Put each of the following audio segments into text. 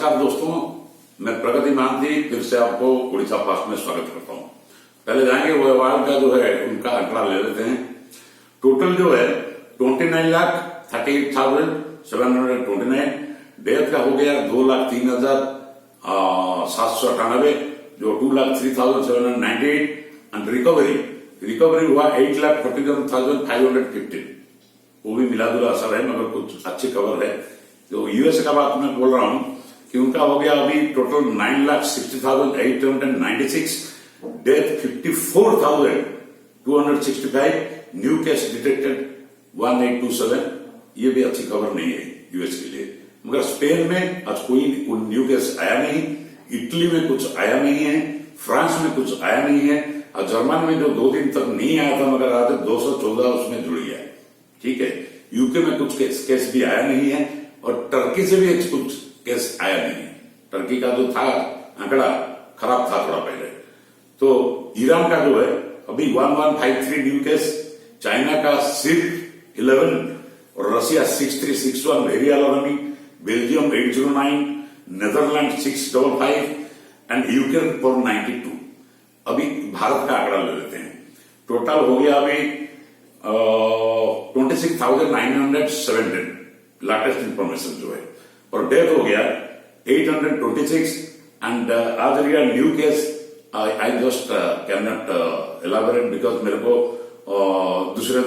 नमस्कार दोस्तों, मैं प्रगति महांती फिर से आपको उड़ीसा फास्ट में स्वागत करता हूं। पहले जाएंगे व्यवहार का जो है उनका आंकड़ा ले लेते हैं। टोटल जो है 29,38,729, डेथ का हो गया 2,03,798, जो 2,03,798 एंड रिकवरी हुआ 8,41,515। वो भी मिला जुला असर है मगर कुछ अच्छी खबर है। जो यूएस का बात मैं बोल रहा हूं कि उनका हो गया अभी total 9,60,896, death 54,265, new case detected 1827। ये भी अच्छी खबर नहीं है यूएस के लिए। मगर स्पेन में आज कोई न्यू केस आया नहीं, इटली में कुछ आया नहीं है, फ्रांस में कुछ आया नहीं है, और जर्मन में जो 2 दिन तक नहीं आया था मगर आज 214 उसमें जुड़ गया है। ठीक है, यूके में कुछ केस भी आया नहीं है और टर्की से भी कुछ केस आया नहीं है। टर्की का जो था आंकड़ा खराब था थोड़ा पहले। तो ईरान का जो है अभी 1153 न्यू केस, चाइना का सिर्फ 11 और Russia 6361, very alarming, Belgium 809, Netherland 655 and Ukraine 492। अभी भारत का आंकड़ा ले लेते हैं। टोटल हो गया अभी 26,917 लेटेस्ट इंफॉर्मेशन जो है, और डेथ हो गया 826 एंड आज regard new case I just can not elaborate because मेरे को दूसरे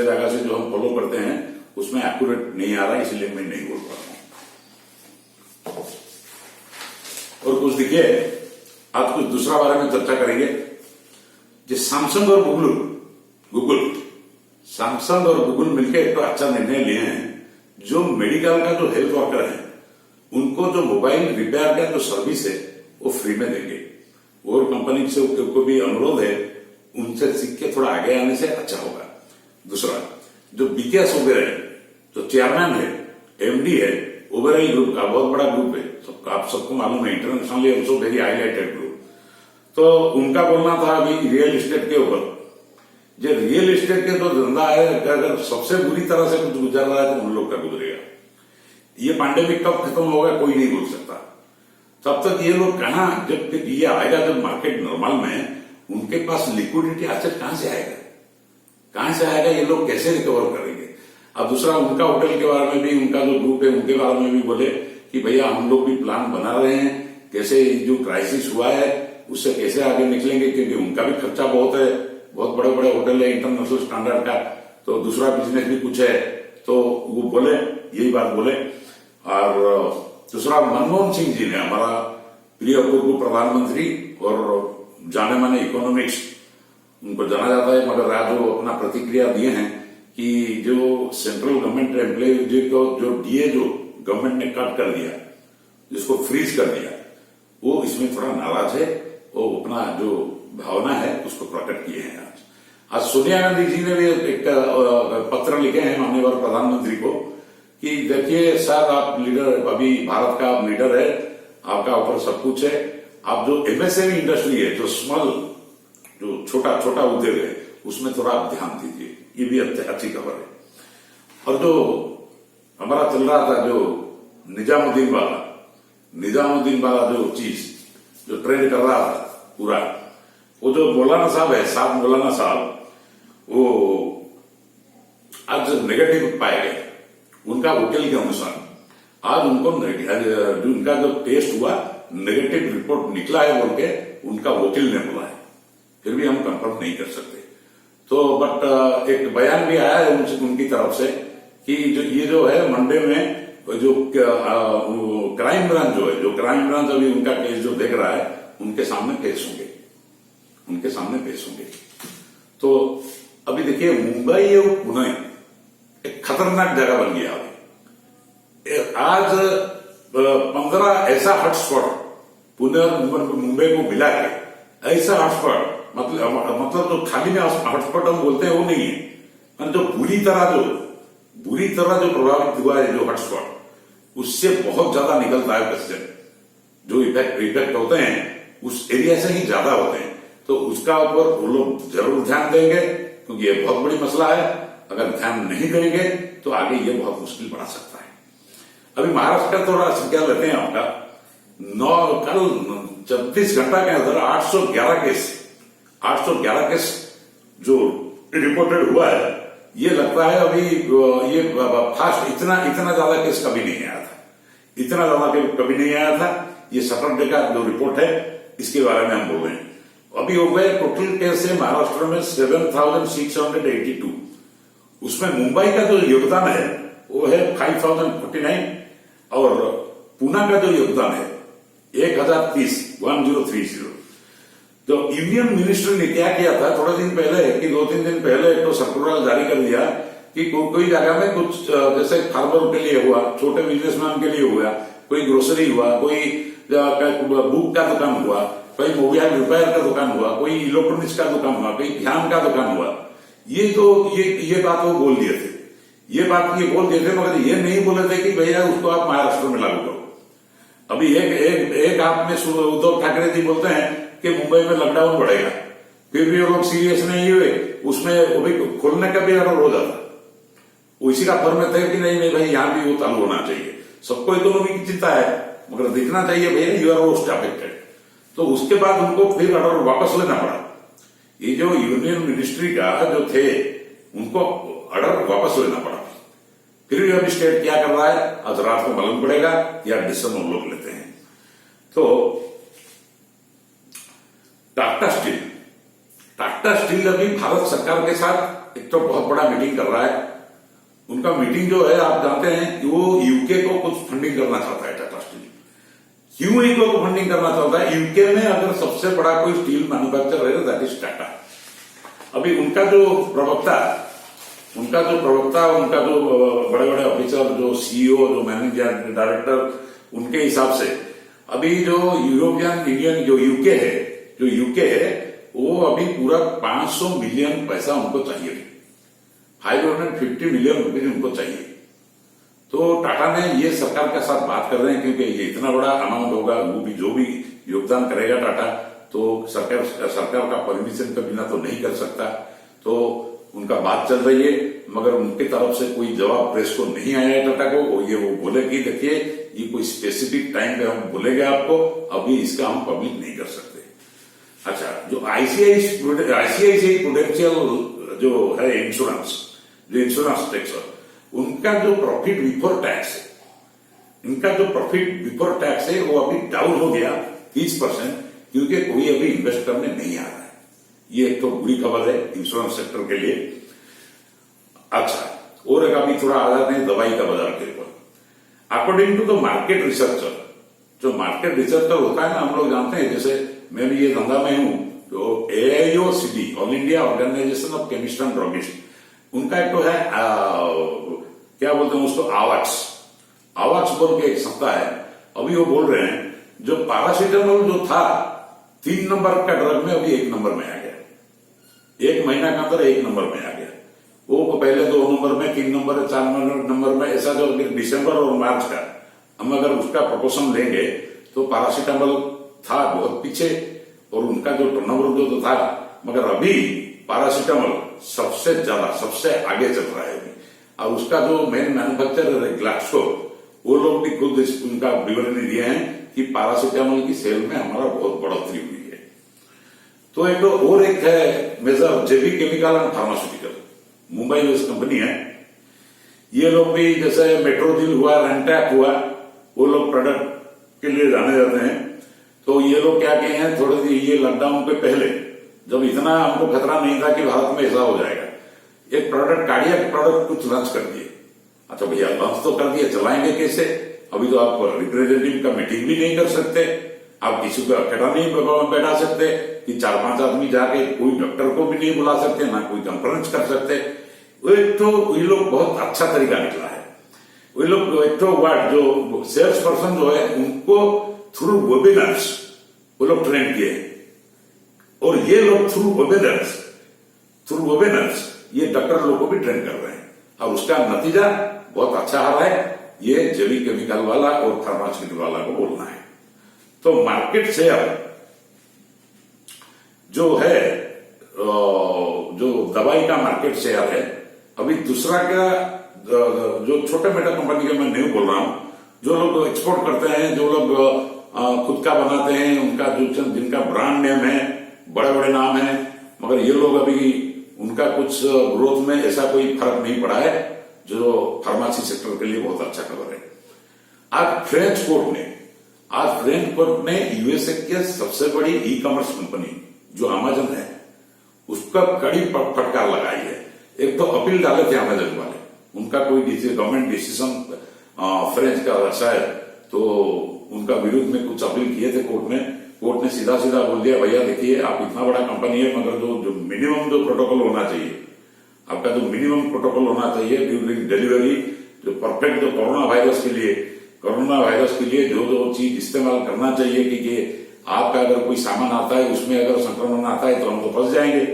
जगह से जो हम फॉलो करते हैं उसमें एक्यूरेट नहीं आ रहा, इसलिए मैं नहीं बोल पा रहा हूं। और कुछ देखिए, आज कुछ दूसरा बारे में चर्चा करेंगे। जो सैमसंग और गूगल मिलकर एक तो अच्छा निर्णय लिए हैं। जो मेडिकल का जो हेल्थ वर्कर है उनको जो मोबाइल रिपेयर का जो सर्विस है वो फ्री में देंगे। और कंपनी से को भी अनुरोध है उनसे सीख के थोड़ा आगे आने से अच्छा होगा। दूसरा, जो बीकेएस ओबेरॉय है, जो चेयरमैन है, एमडी है, ओबेरॉय ग्रुप का बहुत बड़ा ग्रुप है, आप सबको मालूम है, internationally also very highlighted group. तो उनका बोलना था अभी रियल एस्टेट के ऊपर। जो रियल एस्टेट के जो धंधा है अगर सबसे बुरी तरह से कुछ गुजर रहा है तो उन लोग का गुजरेगा। ये पैंडेमिक कब खत्म होगा कोई नहीं बोल सकता। तब तक ये लोग कहां, जब तक ये आएगा जब मार्केट नॉर्मल में, उनके पास लिक्विडिटी एसेट कहां से आएगा, ये लोग कैसे रिकवर करेंगे। अब दूसरा, उनका होटल के बारे में भी, उनका जो ग्रुप है उनके बारे में भी बोले कि भैया हम लोग भी प्लान बना रहे हैं कैसे जो क्राइसिस हुआ है उससे कैसे आगे निकलेंगे, क्योंकि उनका भी खर्चा बहुत है, बहुत बड़े बड़े होटल है इंटरनेशनल स्टैंडर्ड का, तो दूसरा बिजनेस भी कुछ है। तो वो बोले, यही बात बोले। और दूसरा, मनमोहन सिंह जी ने, हमारा प्रिय पूर्व प्रधानमंत्री और जाने माने इकोनॉमिक्स उनको जाना जाता है, मगर आज वो अपना प्रतिक्रिया दिए हैं कि जो सेंट्रल गवर्नमेंट एम्प्लॉय को जो डीए जो गवर्नमेंट ने कट कर दिया, जिसको फ्रीज कर दिया, वो इसमें थोड़ा नाराज है। वो अपना जो भावना है उसको प्रकट किए हैं। आज सोनिया गांधी जी ने भी एक पत्र लिखे हैं माननीय प्रधानमंत्री को कि देखिए सर, आप लीडर, अभी भारत का आप लीडर है, आपका ऊपर सब कुछ है, आप जो एमएसएमई इंडस्ट्री है, जो स्मॉल, जो छोटा उद्योग है, उसमें थोड़ा आप ध्यान दीजिए। ये भी अच्छी खबर है। और जो हमारा चल रहा था जो निजामुद्दीन वाला जो चीज जो ट्रेंड कर रहा था पूरा, वो जो मौलाना साहब है, मौलाना साहब, वो आज नेगेटिव पाए गए उनका वकील के अनुसार। आज उनको उनका जो टेस्ट हुआ नेगेटिव रिपोर्ट निकला है बोल के उनका वकील ने बोला है, फिर भी हम कंफर्म नहीं कर सकते। तो बट एक बयान भी आया है उनकी तरफ से कि ये जो है मंडे में जो क्राइम ब्रांच अभी उनका केस जो देख रहा है उनके सामने पेश होंगे। तो अभी देखिए, मुंबई और पुणे एक खतरनाक जगह बन गया। आज 15 ऐसा हॉटस्पॉट पुणे और मुंबई को मिला के, ऐसा हॉटस्पॉट मतलब जो खाली में हॉटस्पॉट हम बोलते हैं वो नहीं है, जो बुरी तरह जो प्रभावित हुआ है जो हॉटस्पॉट, उससे बहुत ज्यादा निकलता है पैसेंजर। जो इफेक्ट होते हैं उस एरिया से ही ज्यादा होते हैं। तो उसका ऊपर वो लोग जरूर ध्यान देंगे, क्योंकि ये बहुत बड़ी मसला है। अगर ध्यान नहीं देंगे तो आगे ये बहुत मुश्किल बना सकता है। अभी महाराष्ट्र का थोड़ा संख्या लेते हैं आपका, कल 36 घंटा के अंदर 811 केस जो रिपोर्टेड हुआ है। ये लगता है अभी ये फास्ट इतना ज्यादा केस कभी नहीं आया था, इतना ज्यादा कभी नहीं आया था। ये सैटरडे का जो रिपोर्ट है इसके बारे में हम बोल रहे हैं। अभी हो गए टोटल केस है महाराष्ट्र में 7,682। उसमें मुंबई का जो योगदान है वो है 5,049 और पुणे का जो योगदान है 1030। तो यूनियन मिनिस्टर ने क्या किया था थोड़े दिन पहले कि 2-3 दिन पहले तो सर्कुलर जारी कर दिया कि कोई जगह में कुछ जैसे फार्मर के लिए हुआ, छोटे बिजनेसमैन के लिए हुआ, कोई ग्रोसरी हुआ, कोई बुक का दुकान हुआ, कोई मोबाइल रिपेयर का दुकान हुआ, कोई इलेक्ट्रॉनिक्स का दुकान हुआ, कोई ध्यान का दुकान हुआ। ये बात वो बोल दिए थे, ये बोल दिए थे, मगर ये नहीं बोले थे कि भैया उसको आप महाराष्ट्र में लागू करो। अभी एक हाथ में उद्धव ठाकरे जी बोलते हैं कि मुंबई में लॉकडाउन बढ़ेगा, फिर भी वो लोग सीरियस नहीं हुए, उसमें अभी खोलने का भी ऑर्डर हो जाता, उसी का फर्म में थे कि नहीं भाई यहां भी वो चालू होना चाहिए। सबको इकोनॉमी की चिंता है, मगर दिखना चाहिए भैया यू आर मोस्ट अफेक्टेड। तो उसके बाद उनको फिर ऑर्डर वापस लेना पड़ा। ये जो यूनियन मिनिस्ट्री का जो थे उनको ऑर्डर वापस लेना पड़ा। फिर भी अभी स्टेट क्या कर रहा है आज रात को मालूम पड़ेगा या डिसीजन हम लोग लेते हैं। तो टाटा स्टील अभी भारत सरकार के साथ एक तो बहुत बड़ा मीटिंग कर रहा है। उनका मीटिंग जो है आप जानते हैं कि वो यूके को कुछ फंडिंग करना चाहता है। टाटा स्टील क्यों यूके को फंडिंग करना चाहता है? यूके में अगर सबसे बड़ा कोई स्टील मैन्युफैक्चरर है दैट इज टाटा। अभी उनका जो प्रवक्ता, उनका जो बड़े बड़े ऑफिसर, जो सीईओ, जो मैनेजिंग डायरेक्टर, उनके हिसाब से अभी जो यूरोपियन यूनियन जो यूके है वो अभी पूरा 500 मिलियन पैसा उनको चाहिए, 550 मिलियन रुपीज उनको चाहिए। तो टाटा ने ये सरकार के साथ बात कर रहे हैं क्योंकि ये इतना बड़ा अमाउंट होगा, वो भी जो भी योगदान करेगा टाटा तो सरकार का परमिशन के बिना तो नहीं कर सकता। तो उनका बात चल रही है, मगर उनकी तरफ से कोई जवाब प्रेस को नहीं आया है टाटा को। वो बोले कि देखिए ये कोई स्पेसिफिक टाइम पे हम बोलेंगे आपको, अभी इसका हम पब्लिक नहीं कर सकते। अच्छा, जो आईसीआईसीआई प्रूडेंशियल जो है इंश्योरेंस टैक्स, उनका जो प्रॉफिट बिफोर टैक्स है वो अभी डाउन हो गया 30%, क्योंकि कोई अभी इन्वेस्ट करने नहीं आ रहा है। ये एक तो बुरी खबर है इंश्योरेंस सेक्टर के लिए। अच्छा, और एक अभी थोड़ा आ जाते हैं दवाई का बाजार के ऊपर। According to the market researcher, जो मार्केट रिसर्चर होता है ना, हम लोग जानते हैं, जैसे मैं भी ये धंधा में हूं, तो AIOCD all India organisation of chemist and druggist, उनका एक तो है क्या बोलते हैं उसको, आवाक्स बोल के एक संस्था है। अभी वो बोल रहे हैं जो पैरासीटामोल जो था 3 नंबर का ड्रग में अभी 1 नंबर में आ गया, 1 महीना के अंदर 1 नंबर में आ गया। वो पहले 2 नंबर में, 3 नंबर, 4 नंबर में, ऐसा जो दिसंबर और मार्च का हम अगर उसका प्रोपोर्शन लेंगे तो पैरासीटामोल था बहुत पीछे और उनका जो टर्नओवर जो था, मगर अभी पैरासीटामोल सबसे ज्यादा सबसे आगे चल रहा है अभी। और उसका जो मेन मैन्युफैक्चरर है ग्लैक्सो, वो लोग भी खुद उनका विवरण दिए हैं कि पैरासीटामोल की सेल में हमारा बहुत बढ़ोतरी हुई है। तो एक तो और एक है major JB chemical and pharmaceutical, Mumbai based company है। ये लोग भी जैसे मेट्रोजिल हुआ, रेंटैक हुआ, वो लोग प्रोडक्ट के लिए जाने जाते हैं। तो ये लोग क्या कहे हैं, थोड़े दिन ये लॉकडाउन के पहले जब इतना हमको खतरा नहीं था कि भारत में ऐसा हो जाएगा, एक प्रोडक्ट कार्डियक प्रोडक्ट कुछ लॉन्च कर दिए। अच्छा भैया, लॉन्च तो कर दिए, चलाएंगे कैसे? अभी तो आप रिप्रेजेंटेटिव का मीटिंग भी नहीं कर सकते, आप किसी को अकेला नहीं बैठा सकते कि 4-5 आदमी जाके, कोई डॉक्टर को भी नहीं बुला सकते, ना कोई कॉन्फ्रेंस कर सकते। एक तो ये लोग बहुत अच्छा तरीका निकला है। वो लोग एक तो जो सेल्स पर्सन जो है उनको थ्रू वेबिनार्स वो लोग ट्रेन किए, और ये लोग थ्रू वेबिनार्स ये डॉक्टर लोग को भी ट्रेन कर रहे हैं, और उसका नतीजा बहुत अच्छा आ रहा है। ये जेबी केमिकल वाला और फार्मास्यूटिकल वाला को बोलना है। तो मार्केट शेयर जो है, जो दवाई का मार्केट शेयर है, अभी दूसरा क्या, जो छोटे मोटे कंपनी का मैं नहीं बोल रहा हूं, जो लोग एक्सपोर्ट करते हैं, जो लोग खुद का बनाते हैं, उनका जो जिनका ब्रांड नेम है, बड़े बड़े नाम है, मगर ये लोग अभी उनका कुछ ग्रोथ में ऐसा कोई फर्क नहीं पड़ा है, जो फार्मेसी सेक्टर के लिए बहुत अच्छा खबर है। आज फ्रेंच कोर्ट ने यूएसए के सबसे बड़ी ई कॉमर्स कंपनी जो अमेजन है उसका कड़ी फटकार लगाई है। एक तो अपील डाले थे अमेजन वाले, उनका कोई गवर्नमेंट डिसीजन फ्रेंच का ऐसा है, तो उनका विरोध में कुछ अपील किए थे कोर्ट में। कोर्ट ने सीधा सीधा बोल दिया, भैया देखिए आप इतना बड़ा कंपनी है, मगर जो मिनिमम जो प्रोटोकॉल होना चाहिए, आपका जो मिनिमम प्रोटोकॉल होना चाहिए ड्यूरिंग डिलीवरी, जो परफेक्ट जो कोरोना वायरस के लिए जो चीज इस्तेमाल करना चाहिए कि आपका अगर कोई सामान आता है उसमें अगर संक्रमण आता है तो हम तो फंस जाएंगे।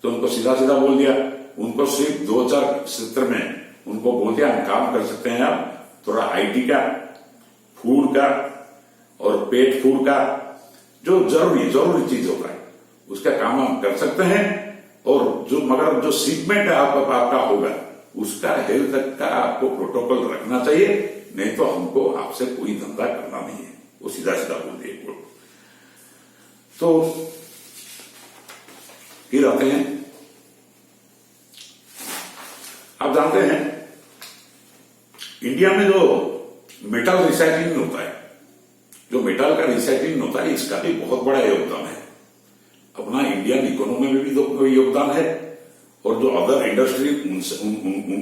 तो उनको सीधा सीधा बोल दिया। उनको सिर्फ 2000 क्षेत्र में उनको बोल दिया हम काम कर सकते हैं, आप थोड़ा आईटी का, फूड का और पेट फूड का जो जरूरी चीज होता है उसका काम हम कर सकते हैं, और मगर जो शिपमेंट आपका होगा उसका हेल्थ का आपको प्रोटोकॉल रखना चाहिए, नहीं तो हमको आपसे कोई धंधा करना नहीं है। वो सीधा सीधा बोल दिए। तो फिर आते हैं, आप जानते हैं इंडिया में जो मेटल रिसाइकलिंग होता है, जो मेटल का रिसाइकलिंग होता है, इसका भी बहुत बड़ा योगदान है। अपना इंडियन इकोनॉमी में भी तो योगदान है, और जो अदर इंडस्ट्री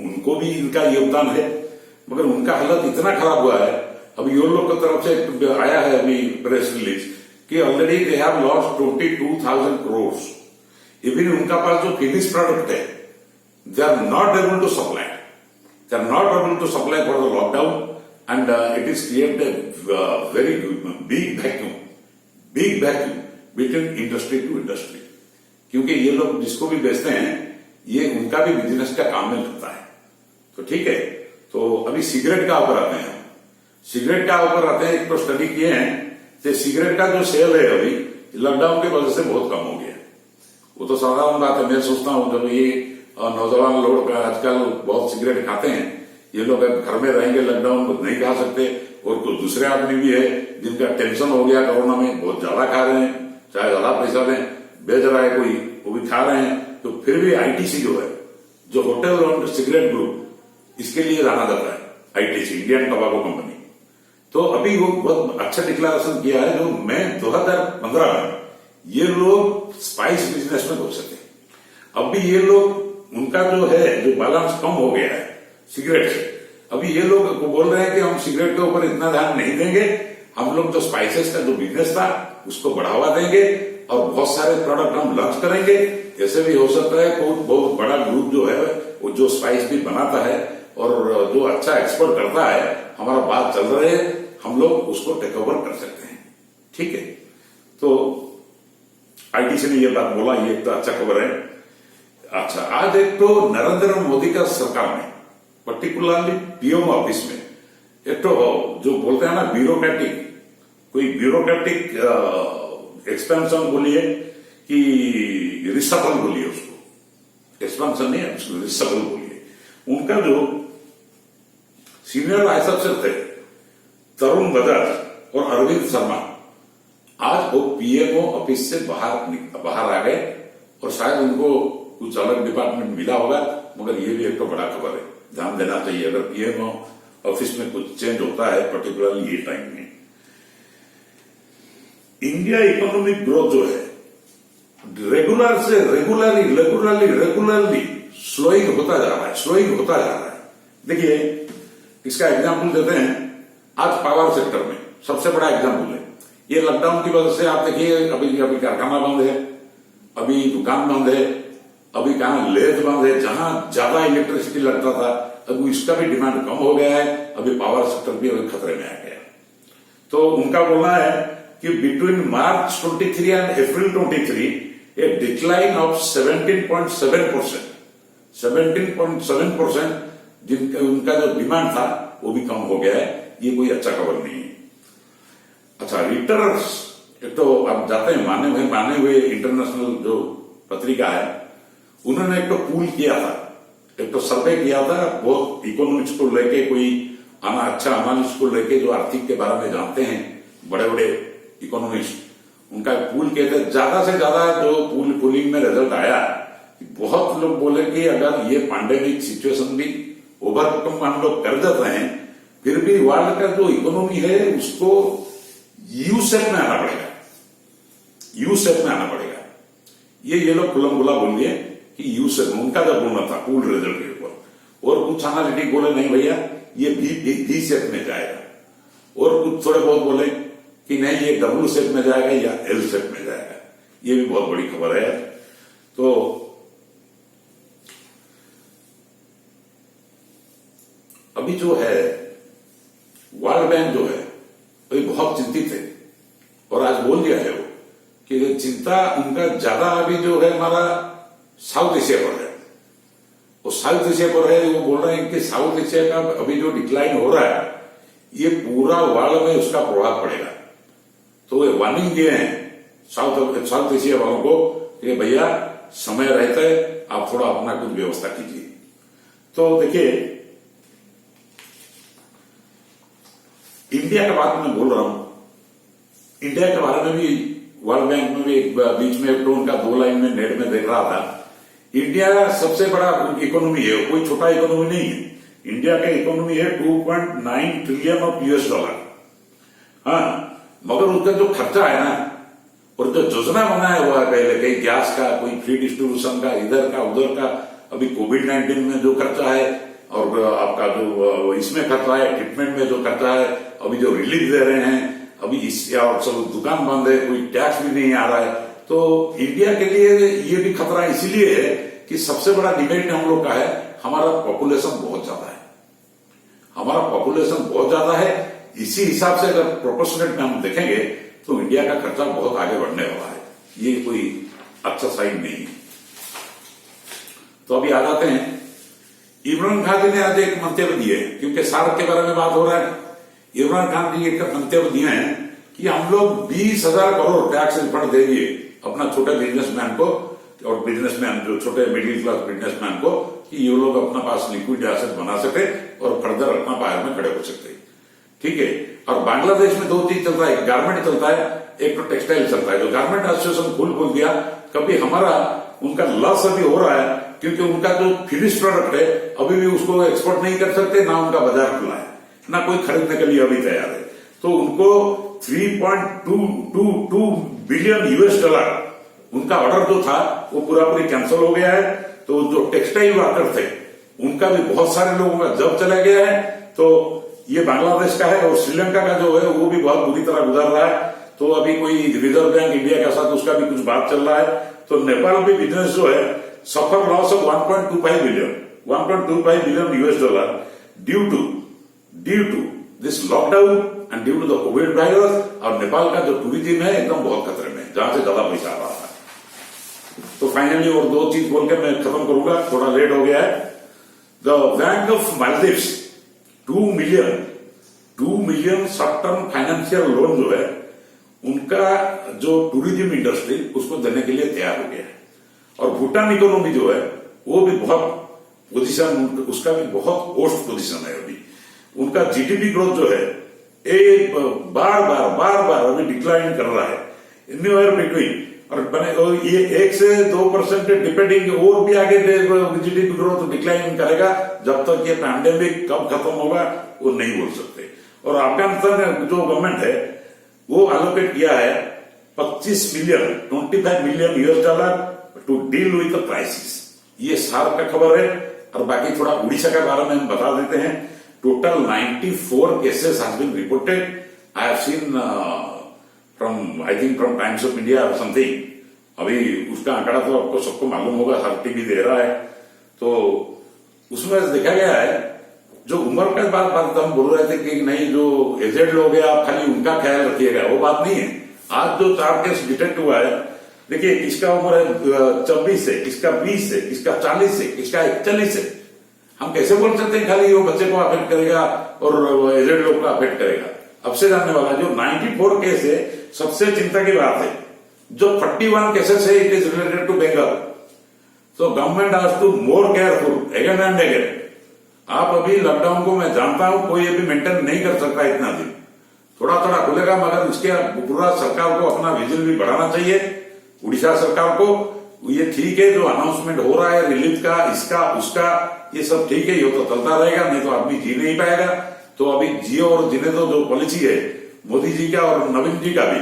उनको भी इनका योगदान है, मगर उनका हालत इतना खराब हुआ है। अभी ये लोग की तरफ से आया है अभी प्रेस रिलीज कि already they have lost 22,000 crore. Even उनका पास जो फिनिश प्रोडक्ट है they are not able to supply, for the lockdown, and it is created a very big vacuum between industry to industry, क्योंकि ये लोग जिसको भी बेचते हैं ये उनका भी बिजनेस का काम में लगता है। तो ठीक है, तो अभी सिगरेट का ऊपर आते हैं। एक तो स्टडी किए हैं कि सिगरेट का जो सेल है अभी लॉकडाउन की वजह से बहुत कम हो गया। वो तो साधारण बात है। मैं सोचता हूं जब ये नौजवान लोग आजकल बहुत सिगरेट खाते हैं, ये लोग घर में रहेंगे, लॉकडाउन को नहीं खा सकते, और कुछ दूसरे आदमी भी है जिनका टेंशन हो गया कोरोना में, बहुत ज्यादा खा रहे हैं, चाहे ज्यादा पैसा दें, बेच रहा है कोई, वो भी खा रहे हैं। तो फिर भी आईटीसी जो है, जो होटल और सिगरेट ग्रुप, इसके लिए जाना जाता है आईटीसी, इंडियन टोबैको कंपनी। तो अभी वो बहुत अच्छा डिक्लेरेशन किया है, जो मई 2015 में ये लोग स्पाइस बिजनेस में घुसे थे। अब भी ये लोग, उनका जो है जो बैलेंस कम हो गया है सिगरेट से, अभी ये लोग बोल रहे हैं कि हम सिगरेट के ऊपर इतना ध्यान नहीं देंगे, हम लोग जो स्पाइसेस का जो बिजनेस था उसको बढ़ावा देंगे और बहुत सारे प्रोडक्ट हम लॉन्च करेंगे। ऐसे भी हो सकता है कोई बहुत बड़ा ग्रुप जो है वो जो स्पाइस भी बनाता है और जो अच्छा एक्सपोर्ट करता है, हमारा बात चल रही है, हम लोग उसको टेक ओवर कर सकते हैं। ठीक है, तो आईटीसी ने ये बात बोला, ये तो अच्छा खबर है। अच्छा, आज एक तो नरेंद्र मोदी का सरकार में, पर्टिकुलरली पीएम ऑफिस में, एक तो जो बोलते हैं ना ब्यूरोक्रेटिक एक्सपेंशन बोलिए कि रिसफल बोलिए, उसको एक्सपेंशन नहीं है, उसको रिसफल बोलिए। उनका जो सीनियर आईएएस थे तरुण बजाज और अरविंद शर्मा, आज वो पीएमओ ऑफिस से बाहर आ गए, और शायद उनको कुछ अलग डिपार्टमेंट मिला होगा, मगर ये भी एक तो बड़ा खबर है, ध्यान देना चाहिए अगर पीएमओ ऑफिस में कुछ चेंज होता है, पर्टिकुलरली ये टाइम में। इंडिया इकोनॉमिक ग्रोथ जो है रेगुलरली स्लोइंग होता जा रहा है। देखिए, इसका एग्जाम्पल देते हैं। आज पावर सेक्टर में सबसे बड़ा एग्जाम्पल है, ये लॉकडाउन की वजह से आप देखिए, अभी कारखाना बंद है, अभी दुकान बंद है, अभी कहा लेथ बंद है, जहां ज्यादा इलेक्ट्रिसिटी लगता था, अब इसका भी डिमांड कम हो गया है। अभी पावर सेक्टर भी अभी खतरे में आ गया। तो उनका बोलना है कि between March 23 and April 23 A decline of 17.7%, जिनका उनका जो डिमांड था वो भी कम हो गया है। ये कोई अच्छा खबर नहीं है। अच्छा, रिटर्स, एक तो आप जाते हैं माने हुए इंटरनेशनल जो पत्रिका है, उन्होंने एक तो पूल किया था, एक तो सर्वे किया था, वो इकोनॉमिक्स को लेके कोई अच्छा एनालिस्ट को लेके जो आर्थिक के बारे में जानते हैं बड़े बड़े इकोनॉमिस्ट, उनका पूल कहते हैं ज्यादा से ज्यादा जो पूलिंग में रिजल्ट आया, बहुत लोग बोले कि अगर ये पैंडेमिक सिचुएशन भी ओवरकम हम लोग कर देते हैं, फिर भी वर्ल्ड का जो इकोनॉमी है उसको यू शेप में आना पड़ेगा, यू शेप में आना पड़ेगा। ये लोग खुलम खुला बोल दिए कि यू शेप में, उनका जब बोलना था पूल रिजल्ट के ऊपर, और कुछ एनालिटिक बोले नहीं भैया ये बी शेप में जाएगा, और कुछ थोड़े बहुत बोले कि नहीं ये डब्ल्यू शेप में जाएगा या एल शेप में जाएगा। ये भी बहुत बड़ी खबर है। तो अभी जो है वर्ल्ड बैंक जो है अभी बहुत चिंतित है, और आज बोल दिया है वो कि चिंता उनका ज्यादा अभी जो है हमारा साउथ एशिया पर है। वो साउथ एशिया पर है, वो बोल रहे हैं कि साउथ एशिया का अभी जो डिक्लाइन हो रहा है ये पूरा वर्ल्ड में उसका प्रभाव पड़ेगा। तो वे वार्निंग दिए हैं साउथ एशिया वालों को कि भैया समय रहते आप थोड़ा अपना कुछ व्यवस्था कीजिए। तो देखिए इंडिया के बारे में बोल रहा हूं, इंडिया के बारे में भी वर्ल्ड बैंक में भी एक बीच में एक तो उनका 2 लाइन में नेट में देख रहा था। इंडिया सबसे बड़ा इकोनॉमी है, कोई छोटा इकोनॉमी नहीं है। इंडिया का इकोनॉमी है 2.9 ट्रिलियन ऑफ यूएस डॉलर। हाँ, मगर उसका जो खर्चा है ना, और जो योजना बनाया हुआ है पहले, कहीं गैस का, कोई फ्री डिस्ट्रीब्यूशन का, इधर का उधर का, अभी कोविड-19 में जो खर्चा है, और आपका जो इसमें खर्चा है, ट्रीटमेंट में जो खर्चा है, अभी जो रिलीफ दे रहे हैं, अभी इस और सब दुकान बंद है, कोई टैक्स भी नहीं आ रहा है। तो इंडिया के लिए ये भी खतरा इसीलिए है कि सबसे बड़ा डिमेरिट हम लोग का है, हमारा पॉपुलेशन बहुत ज्यादा है। हमारा पॉपुलेशन बहुत ज्यादा है, इसी हिसाब से अगर प्रोपोर्शनेट में हम देखेंगे तो इंडिया का खर्चा बहुत आगे बढ़ने वाला है। ये कोई अच्छा साइन नहीं है। तो अभी आ जाते हैं, इमरान खान जी ने आज एक मंतव्य दिए, क्योंकि सार्क के बारे में बात हो रहा है। इमरान खान जी एक मंतव्य दिए हैं कि हम लोग 20,000 करोड़ टैक्स रिफंड देंगे अपना छोटे बिजनेसमैन को, और बिजनेसमैन जो छोटे मिडिल क्लास बिजनेसमैन को, कि ये लोग अपना पास लिक्विड एसेट बना सके और फर्दर अपना पैर में खड़े हो सकते। ठीक है। और बांग्लादेश में 2 चीज चलता है, एक गारमेंट चलता है, एक तो टेक्सटाइल चलता है। जो गारमेंट एसोसिएशन फुल बोल दिया, कभी हमारा उनका लॉस अभी हो रहा है, क्योंकि उनका जो फिनिश प्रोडक्ट है अभी भी उसको एक्सपोर्ट नहीं कर सकते, ना उनका बाजार खुला है, ना कोई खरीदने के लिए अभी तैयार है। तो उनको 3.22 बिलियन यूएस डॉलर उनका ऑर्डर जो था वो पूरा पूरी कैंसिल हो गया है। तो जो टेक्सटाइल वर्कर थे उनका भी बहुत सारे लोगों का जॉब चला गया है। तो ये बांग्लादेश का है, और श्रीलंका का जो है वो भी बहुत बुरी तरह गुजर रहा है। तो अभी कोई रिजर्व बैंक इंडिया के साथ उसका भी कुछ बात चल रहा है। तो नेपाल भी बिजनेस जो है suffer loss of 1.25 billion US dollar due to this lockdown and due to the covid virus. और नेपाल का जो टूरिज्म है एकदम बहुत खतरे में, जहां से ज्यादा पैसा आ रहा है। तो फाइनली और 2 चीज बोल के मैं खत्म करूंगा, थोड़ा लेट हो गया है। The bank of Maldives 2 million short term financial loan जो है उनका जो टूरिज्म इंडस्ट्री उसको देने के लिए तैयार हो गया है। और भूटान इकोनॉमी जो है वो भी बहुत पोजीशन, उसका भी बहुत वर्स्ट पोजीशन है। अभी उनका जीडीपी ग्रोथ जो है एक बार अभी डिक्लाइन कर रहा है, न्यूयर बिटवीन, और ये 1 से 2% डिपेंडिंग, और भी आगे जीडीपी ग्रोथ डिक्लाइन करेगा। जब तक ये पैंडेमिक कब खत्म होगा वो नहीं बोल सकते। और अफगानिस्तान जो गवर्नमेंट है वो एलोकेट किया है 25 million US dollar to deal with the crisis. ये सार्क का खबर है। और बाकी थोड़ा उड़ीसा के बारे में हम बता देते हैं। Total 94 cases has been reported. I have seen from Times of India और समथिंग। अभी उसका आंकड़ा तो आपको सबको मालूम होगा, हर टीवी दे रहा है। तो उसमें देखा गया है जो उम्र का बात हम बोल रहे थे कि नहीं जो एजेड लोग हैं आप खाली उनका ख्याल रखिएगा, वो बात नहीं है। आज जो 4 केस डिटेक्ट हुआ है, देखिए किसका उम्र है 24 से, किसका 20 से, किसका 40 से, किसका 41 से। हम कैसे बोल सकते हैं खाली वो बच्चे को अफेक्ट करेगा और एजेड लोग को अफेक्ट करेगा। अब से जानने वाला जो 94 केस है, सबसे चिंता की बात है जो 41 केसेस है it is related to Bengal. So government has to more careful again and again. आप अभी लॉकडाउन को मैं जानता हूं कोई अभी मेंटेन नहीं कर सकता इतना दिन, थोड़ा थोड़ा खुलेगा, मगर इसके पूरा सरकार को अपना विजन भी बढ़ाना चाहिए। उड़ीसा सरकार को ये ठीक है जो अनाउंसमेंट हो रहा है रिलीफ का, इसका उसका, ये सब ठीक है, ये तो चलता रहेगा, नहीं तो आदमी जी नहीं पाएगा। तो अभी जियो और जीने दो जो पॉलिसी है मोदी जी का और नवीन जी का भी,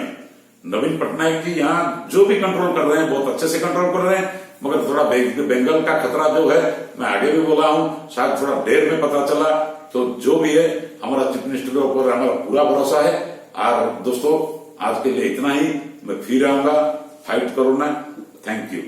नवीन पटनायक जी यहाँ जो भी कंट्रोल कर रहे हैं बहुत अच्छे से कंट्रोल कर रहे हैं, मगर थोड़ा बेंगल का खतरा जो है मैं आगे भी बोला हूं, शायद थोड़ा देर में पता चला। तो जो भी है हमारा चीफ मिनिस्टर के ऊपर हमारा पूरा भरोसा है। और दोस्तों आज के लिए इतना ही, मैं फिर आऊंगा, फाइट करूंगा। Thank you.